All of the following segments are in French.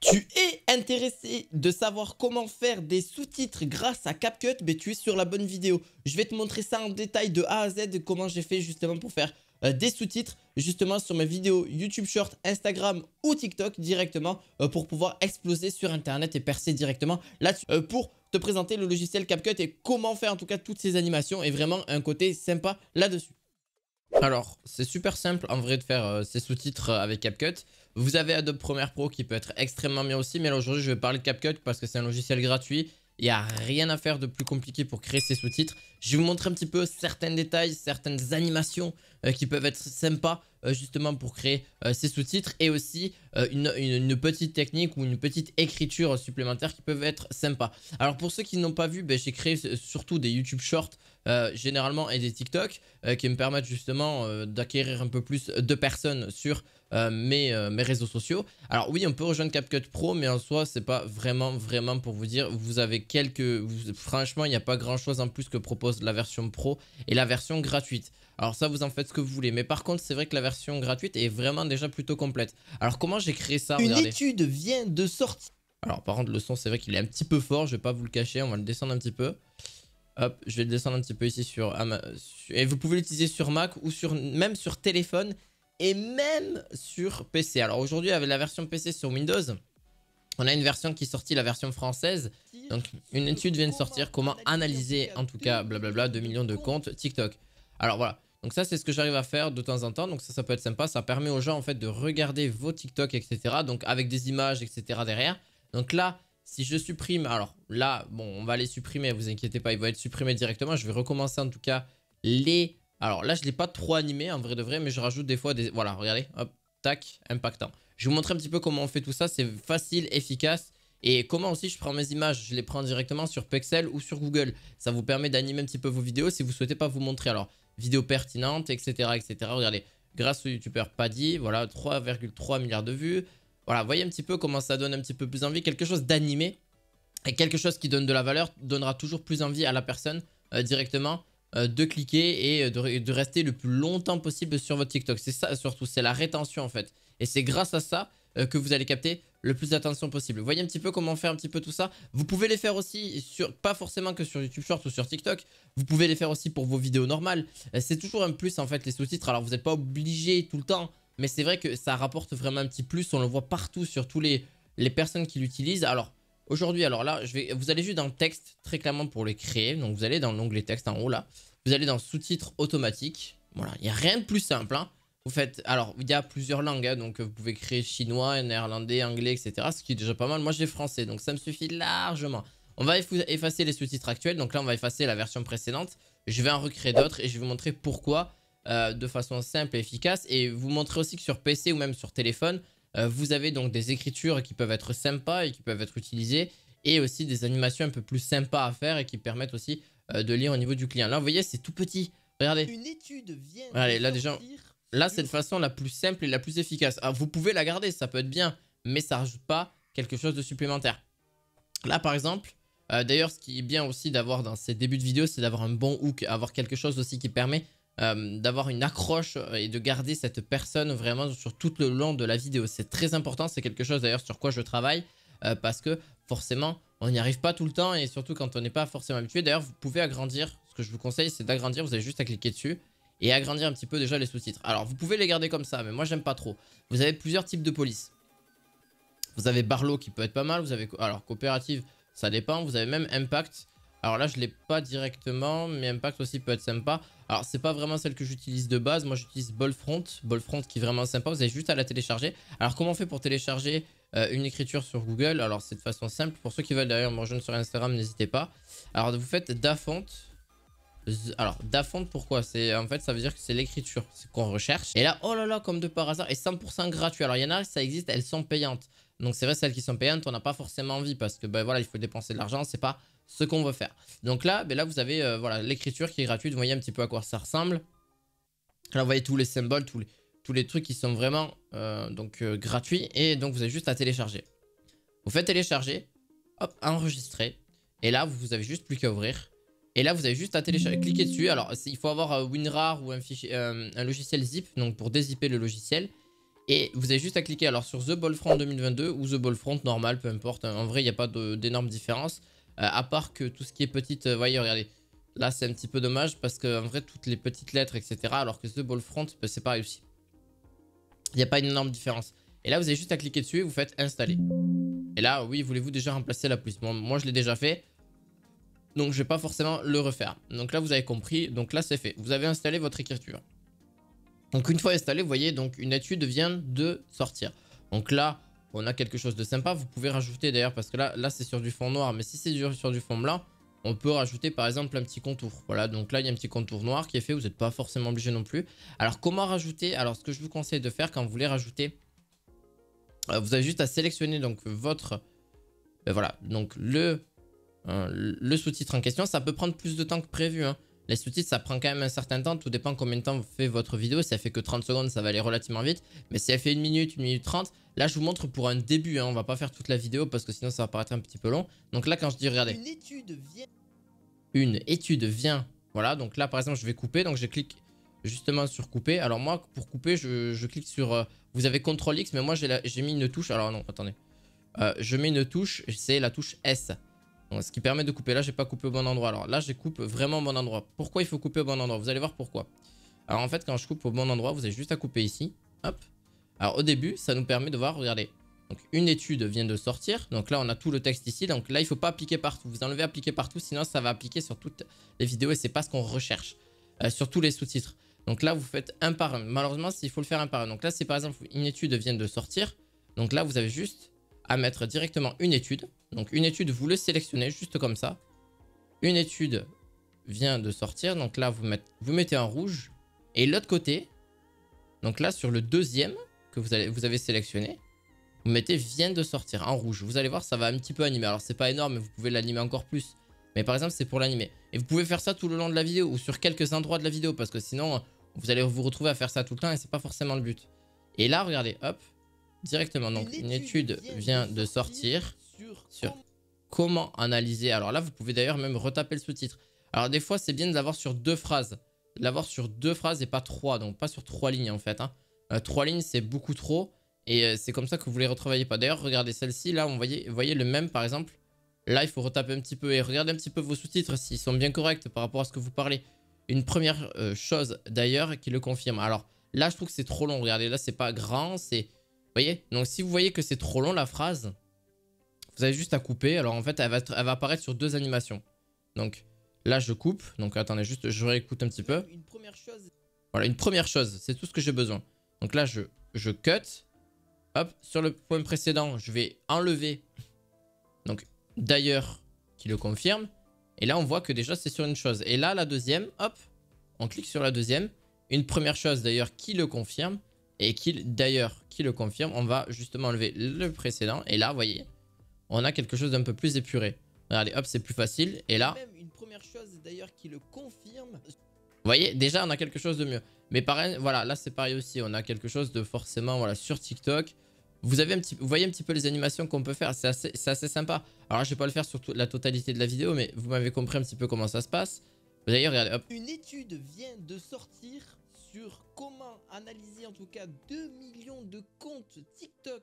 Tu es intéressé de savoir comment faire des sous-titres grâce à CapCut? Mais tu es sur la bonne vidéo. Je vais te montrer ça en détail de A à Z, comment j'ai fait justement pour faire des sous-titres justement sur mes vidéos YouTube Short, Instagram ou TikTok directement pour pouvoir exploser sur Internet et percer directement là-dessus. Pour te présenter le logiciel CapCut et comment faire en tout cas toutes ces animations et vraiment un côté sympa là-dessus. Alors, c'est super simple en vrai de faire ces sous-titres avec CapCut. Vous avez Adobe Premiere Pro qui peut être extrêmement bien aussi, mais là aujourd'hui je vais parler de CapCut parce que c'est un logiciel gratuit. Il n'y a rien à faire de plus compliqué pour créer ces sous-titres. Je vais vous montrer un petit peu certains détails, certaines animations qui peuvent être sympas justement pour créer ces sous-titres et aussi une petite technique ou une petite écriture supplémentaire qui peuvent être sympas. Alors pour ceux qui n'ont pas vu, j'ai créé surtout des YouTube Shorts généralement et des TikTok qui me permettent justement d'acquérir un peu plus de personnes sur mes réseaux sociaux. Alors oui, on peut rejoindre CapCut Pro, mais en soi, c'est pas vraiment pour vous dire. Vous avez franchement, il n'y a pas grand chose en plus que propose la version Pro et la version gratuite. Alors ça, vous en faites ce que vous voulez. Mais par contre, c'est vrai que la version gratuite est vraiment déjà plutôt complète. Alors comment j'ai créé ça? Une Regardez. étude vient de sortir. Alors par contre, le son, c'est vrai qu'il est un petit peu fort. Je vais pas vous le cacher. On va le descendre un petit peu. Hop, je vais le descendre un petit peu ici et vous pouvez l'utiliser sur Mac ou même sur téléphone et même sur PC. Alors aujourd'hui, avec la version PC sur Windows, on a une version qui est sortie, la version française. Donc une étude vient de sortir, comment analyser en tout cas blablabla 2 millions de comptes TikTok. Alors voilà, donc ça c'est ce que j'arrive à faire de temps en temps. Donc ça peut être sympa, ça permet aux gens en fait de regarder vos TikTok, etc. Donc avec des images, etc. derrière. Donc là, si je supprime, alors là, bon, on va les supprimer, vous inquiétez pas, ils vont être supprimés directement. Je vais recommencer en tout cas les... Alors là, je ne l'ai pas trop animé en vrai de vrai, mais je rajoute des fois des... Voilà, regardez, hop, tac, impactant. Je vais vous montrer un petit peu comment on fait tout ça, c'est facile, efficace. Et comment aussi je prends mes images, je les prends directement sur Pexel ou sur Google. Ça vous permet d'animer un petit peu vos vidéos si vous ne souhaitez pas vous montrer. Alors, vidéos pertinentes, etc., etc. Regardez, grâce au youtubeur Paddy, voilà, 3,3 milliards de vues. Voilà, voyez un petit peu comment ça donne un petit peu plus envie. Quelque chose d'animé et quelque chose qui donne de la valeur donnera toujours plus envie à la personne directement de cliquer et de rester le plus longtemps possible sur votre TikTok. C'est ça surtout, c'est la rétention en fait. Et c'est grâce à ça que vous allez capter le plus d'attention possible. Vous voyez un petit peu comment faire un petit peu tout ça. Vous pouvez les faire aussi, pas forcément que sur YouTube Short ou sur TikTok. Vous pouvez les faire aussi pour vos vidéos normales. C'est toujours un plus en fait les sous-titres. Alors vous n'êtes pas obligé tout le temps. Mais c'est vrai que ça rapporte vraiment un petit plus. On le voit partout sur tous les personnes qui l'utilisent. Alors, aujourd'hui, alors là, vous allez juste dans le texte, très clairement pour les créer. Donc, vous allez dans l'onglet texte en haut là. Vous allez dans sous-titres automatiques. Voilà, il n'y a rien de plus simple. Hein. Vous faites, alors, il y a plusieurs langues. Hein, donc, vous pouvez créer chinois, néerlandais, anglais, etc. Ce qui est déjà pas mal. Moi, j'ai français. Donc, ça me suffit largement. On va effacer les sous-titres actuels. Donc là, on va effacer la version précédente. Je vais en recréer d'autres et je vais vous montrer pourquoi. De façon simple et efficace, et vous montrer aussi que sur PC ou même sur téléphone vous avez donc des écritures qui peuvent être sympas et qui peuvent être utilisées, et aussi des animations un peu plus sympas à faire et qui permettent aussi de lire au niveau du client. Là vous voyez c'est tout petit, regardez. Une étude vient Allez, de là déjà, sortir là c'est de façon la plus simple et la plus efficace. Alors, vous pouvez la garder, ça peut être bien, mais ça rajoute pas quelque chose de supplémentaire. Là par exemple, d'ailleurs ce qui est bien aussi d'avoir dans ces débuts de vidéo, c'est d'avoir un bon hook, avoir quelque chose aussi qui permet d'avoir une accroche et de garder cette personne vraiment sur tout le long de la vidéo. C'est très important, c'est quelque chose d'ailleurs sur quoi je travaille parce que forcément on n'y arrive pas tout le temps et surtout quand on n'est pas forcément habitué. D'ailleurs vous pouvez agrandir, ce que je vous conseille c'est d'agrandir, vous avez juste à cliquer dessus et agrandir un petit peu déjà les sous-titres. Alors vous pouvez les garder comme ça mais moi j'aime pas trop. Vous avez plusieurs types de police. Vous avez Barlow qui peut être pas mal, vous avez alors coopérative ça dépend, vous avez même Impact. Alors là, je ne l'ai pas directement, mais Impact aussi peut être sympa. Alors, c'est pas vraiment celle que j'utilise de base. Moi, j'utilise Boldfront. Boldfront qui est vraiment sympa. Vous avez juste à la télécharger. Alors, comment on fait pour télécharger une écriture sur Google? Alors, c'est de façon simple. Pour ceux qui veulent d'ailleurs me rejoindre sur Instagram, n'hésitez pas. Alors, vous faites Dafont. Alors, Dafont, pourquoi? En fait, ça veut dire que c'est l'écriture qu'on recherche. Et là, oh là là, comme de par hasard, et 100% gratuit. Alors, il y en a, ça existe, elles sont payantes. Donc, c'est vrai, celles qui sont payantes, on n'a pas forcément envie parce que, ben voilà, il faut dépenser de l'argent. C'est pas ce qu'on veut faire. Donc là, ben là vous avez voilà, l'écriture qui est gratuite. Vous voyez un petit peu à quoi ça ressemble. Là, vous voyez tous les symboles, tous les trucs qui sont vraiment gratuits. Et donc, vous avez juste à télécharger. Vous faites télécharger, hop, enregistrer. Et là, vous avez juste plus qu'à ouvrir. Et là, vous avez juste à télécharger, cliquer dessus. Alors, il faut avoir WinRAR ou un logiciel zip donc pour dézipper le logiciel. Et vous avez juste à cliquer alors sur The Bold Front 2022 ou The Bold Front normal, peu importe. En vrai, il n'y a pas d'énorme différence. À part que tout ce qui est petite, vous voyez, regardez. Là, c'est un petit peu dommage parce qu'en vrai, toutes les petites lettres, etc. Alors que The Bold Front, bah, c'est pas réussi. Il n'y a pas une énorme différence. Et là, vous avez juste à cliquer dessus et vous faites installer. Et là, oui, voulez-vous déjà remplacer la police? Bon, moi, je l'ai déjà fait. Donc, je vais pas forcément le refaire. Donc là, vous avez compris. Donc là, c'est fait. Vous avez installé votre écriture. Donc, une fois installé, vous voyez, donc une étude vient de sortir. Donc là, on a quelque chose de sympa. Vous pouvez rajouter d'ailleurs, parce que là c'est sur du fond noir. Mais si c'est sur du fond blanc, on peut rajouter par exemple un petit contour. Voilà, donc là, il y a un petit contour noir qui est fait. Vous n'êtes pas forcément obligé non plus. Alors, comment rajouter? Alors, ce que je vous conseille de faire quand vous voulez rajouter, vous avez juste à sélectionner donc votre... voilà, donc le sous-titre en question. Ça peut prendre plus de temps que prévu, hein. Les sous-titres, ça prend quand même un certain temps. Tout dépend combien de temps vous fait votre vidéo. Si elle fait que 30 secondes, ça va aller relativement vite. Mais si elle fait 1 minute 30, là, je vous montre pour un début, hein. On va pas faire toute la vidéo parce que sinon, ça va paraître un petit peu long. Donc là, quand je dis, regardez. Une étude vient. Voilà, donc là, par exemple, je vais couper. Donc, je clique justement sur couper. Alors moi, pour couper, je clique sur... vous avez CTRL X, mais moi, j'ai mis une touche. Alors non, attendez. Je mets une touche, c'est la touche S. Donc, ce qui permet de couper. Là, j'ai pas coupé au bon endroit. Alors là, je coupe vraiment au bon endroit. Pourquoi il faut couper au bon endroit? Vous allez voir pourquoi. Alors en fait, quand je coupe au bon endroit, vous avez juste à couper ici. Hop. Alors au début, ça nous permet de voir, regardez. Donc une étude vient de sortir. Donc là, on a tout le texte ici. Donc là, il faut pas appliquer partout. Vous enlevez appliquer partout, sinon ça va appliquer sur toutes les vidéos et c'est pas ce qu'on recherche. Sur tous les sous-titres. Donc là, vous faites un par un. Malheureusement, il faut le faire un par un. Donc là, c'est par exemple une étude vient de sortir. Donc là, vous avez juste à mettre directement une étude. Donc une étude, vous le sélectionnez juste comme ça. Une étude vient de sortir. Donc là, vous mettez en rouge. Et l'autre côté, donc là, sur le deuxième que vous avez sélectionné, vous mettez vient de sortir en rouge. Vous allez voir, ça va un petit peu animer. Alors, c'est pas énorme, mais vous pouvez l'animer encore plus. Mais par exemple, c'est pour l'animer. Et vous pouvez faire ça tout le long de la vidéo ou sur quelques endroits de la vidéo parce que sinon, vous allez vous retrouver à faire ça tout le temps et c'est pas forcément le but. Et là, regardez, hop, directement. Donc, une étude vient de sortir sur comment analyser. Alors là, vous pouvez d'ailleurs même retaper le sous-titre. Alors, des fois, c'est bien de l'avoir sur deux phrases. L'avoir sur deux phrases et pas trois. Donc, pas sur 3 lignes en fait. 3 lignes, c'est beaucoup trop. Et c'est comme ça que vous les retravaillez pas. D'ailleurs, regardez celle-ci. Là, vous voyez le même par exemple. Là, il faut retaper un petit peu et regardez un petit peu vos sous-titres s'ils sont bien corrects par rapport à ce que vous parlez. Une première chose d'ailleurs qui le confirme. Alors là, je trouve que c'est trop long. Regardez, là, c'est pas grand. Vous voyez? Donc si vous voyez que c'est trop long la phrase, vous avez juste à couper. Alors en fait, elle va apparaître sur deux animations. Donc là, je coupe. Donc attendez, juste, je réécoute un petit peu. Voilà, une première chose. C'est tout ce que j'ai besoin. Donc là, je cut. Hop, sur le point précédent, je vais enlever. Donc d'ailleurs, qui le confirme. Et là, on voit que déjà, c'est sur une chose. Et là, la deuxième, hop, on clique sur la deuxième. Une première chose, d'ailleurs, qui le confirme. Et d'ailleurs, qui le confirme. On va justement enlever le précédent. Et là, vous voyez, on a quelque chose d'un peu plus épuré. Regardez, hop, c'est plus facile. Et là, même une première chose, d'ailleurs, qui le confirme. Vous voyez, déjà, on a quelque chose de mieux. Mais pareil, voilà, là, c'est pareil aussi. On a quelque chose de forcément, voilà, sur TikTok. Vous voyez un petit peu les animations qu'on peut faire. C'est assez sympa. Alors, je vais pas le faire sur la totalité de la vidéo, mais vous m'avez compris un petit peu comment ça se passe. D'ailleurs, regardez, hop. Une étude vient de sortir sur comment analyser en tout cas 2 millions de comptes TikTok.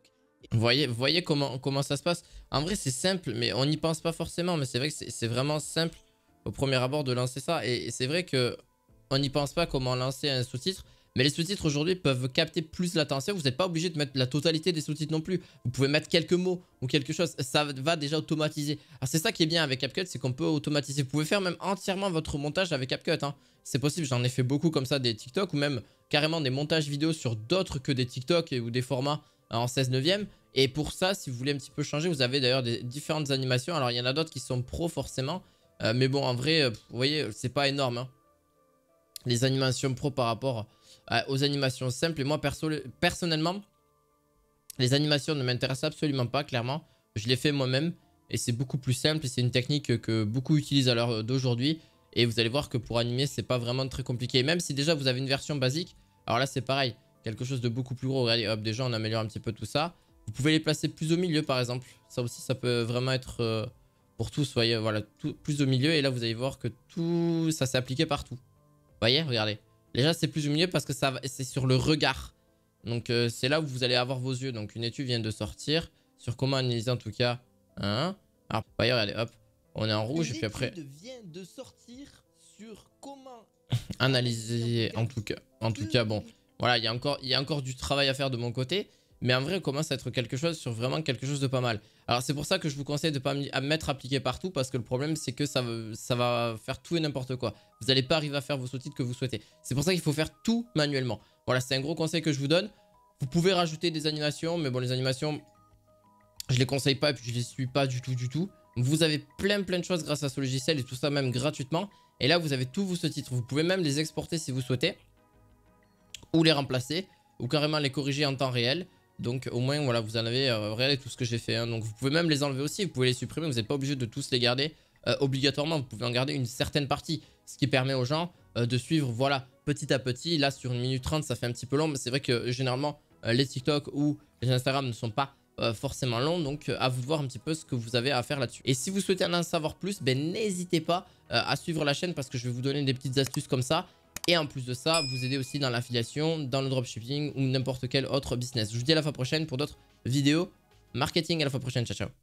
Vous voyez comment ça se passe. En vrai, c'est simple, mais on n'y pense pas forcément. Mais c'est vrai que c'est vraiment simple au premier abord de lancer ça. Et c'est vrai que on n'y pense pas comment lancer un sous-titre. Mais les sous-titres aujourd'hui peuvent capter plus l'attention. Vous n'êtes pas obligé de mettre la totalité des sous-titres non plus. Vous pouvez mettre quelques mots ou quelque chose. Ça va déjà automatiser. Alors c'est ça qui est bien avec CapCut, c'est qu'on peut automatiser. Vous pouvez faire même entièrement votre montage avec CapCut, hein. C'est possible, j'en ai fait beaucoup comme ça, des TikTok ou même carrément des montages vidéo sur d'autres que des TikTok ou des formats en 16/9. Et pour ça, si vous voulez un petit peu changer, vous avez d'ailleurs des différentes animations. Alors il y en a d'autres qui sont pro forcément. Mais bon, en vrai, vous voyez, c'est pas énorme, hein, les animations pro par rapport aux animations simples. Et moi, personnellement, les animations ne m'intéressent absolument pas, clairement. Je les fais moi-même et c'est beaucoup plus simple. Et c'est une technique que beaucoup utilisent à l'heure d'aujourd'hui. Et vous allez voir que pour animer, c'est pas vraiment très compliqué. Même si déjà vous avez une version basique, alors là, c'est pareil. Quelque chose de beaucoup plus gros. Regardez, hop, déjà, on améliore un petit peu tout ça. Vous pouvez les placer plus au milieu, par exemple. Ça aussi, ça peut vraiment être pour tous. Vous voyez, voilà, plus au milieu. Et là, vous allez voir que tout ça s'est appliqué partout. Vous voyez, regardez. Déjà, c'est plus au milieu parce que c'est sur le regard. Donc c'est là où vous allez avoir vos yeux. Donc une étude vient de sortir sur comment analyser en tout cas. Hein. Alors Fire, allez hop, on est en rouge et puis après. Une étude vient de sortir sur comment analyser en tout cas bon. Voilà, il y a encore du travail à faire de mon côté. Mais en vrai, on commence à être quelque chose sur vraiment quelque chose de pas mal. Alors c'est pour ça que je vous conseille de ne pas mettre appliqué partout. Parce que le problème c'est que ça va faire tout et n'importe quoi. Vous n'allez pas arriver à faire vos sous-titres que vous souhaitez. C'est pour ça qu'il faut faire tout manuellement. Voilà, c'est un gros conseil que je vous donne. Vous pouvez rajouter des animations. Mais bon, les animations, je les conseille pas et puis je les suis pas du tout. Vous avez plein de choses grâce à ce logiciel et tout ça même gratuitement. Et là, vous avez tous vos sous-titres. Vous pouvez même les exporter si vous souhaitez. Ou les remplacer. Ou carrément les corriger en temps réel. Donc au moins, voilà, vous en avez regardez tout ce que j'ai fait. Hein. Donc vous pouvez même les enlever aussi. Vous pouvez les supprimer. Vous n'êtes pas obligé de tous les garder obligatoirement. Vous pouvez en garder une certaine partie. Ce qui permet aux gens de suivre, voilà, petit à petit. Là, sur 1 minute 30, ça fait un petit peu long. Mais c'est vrai que généralement, les TikTok ou les Instagram ne sont pas forcément longs. Donc à vous de voir un petit peu ce que vous avez à faire là-dessus. Et si vous souhaitez en savoir plus, ben, n'hésitez pas à suivre la chaîne parce que je vais vous donner des petites astuces comme ça. Et en plus de ça, vous aider aussi dans l'affiliation, dans le dropshipping ou n'importe quel autre business. Je vous dis à la fois prochaine pour d'autres vidéos marketing. À la fois prochaine, ciao ciao.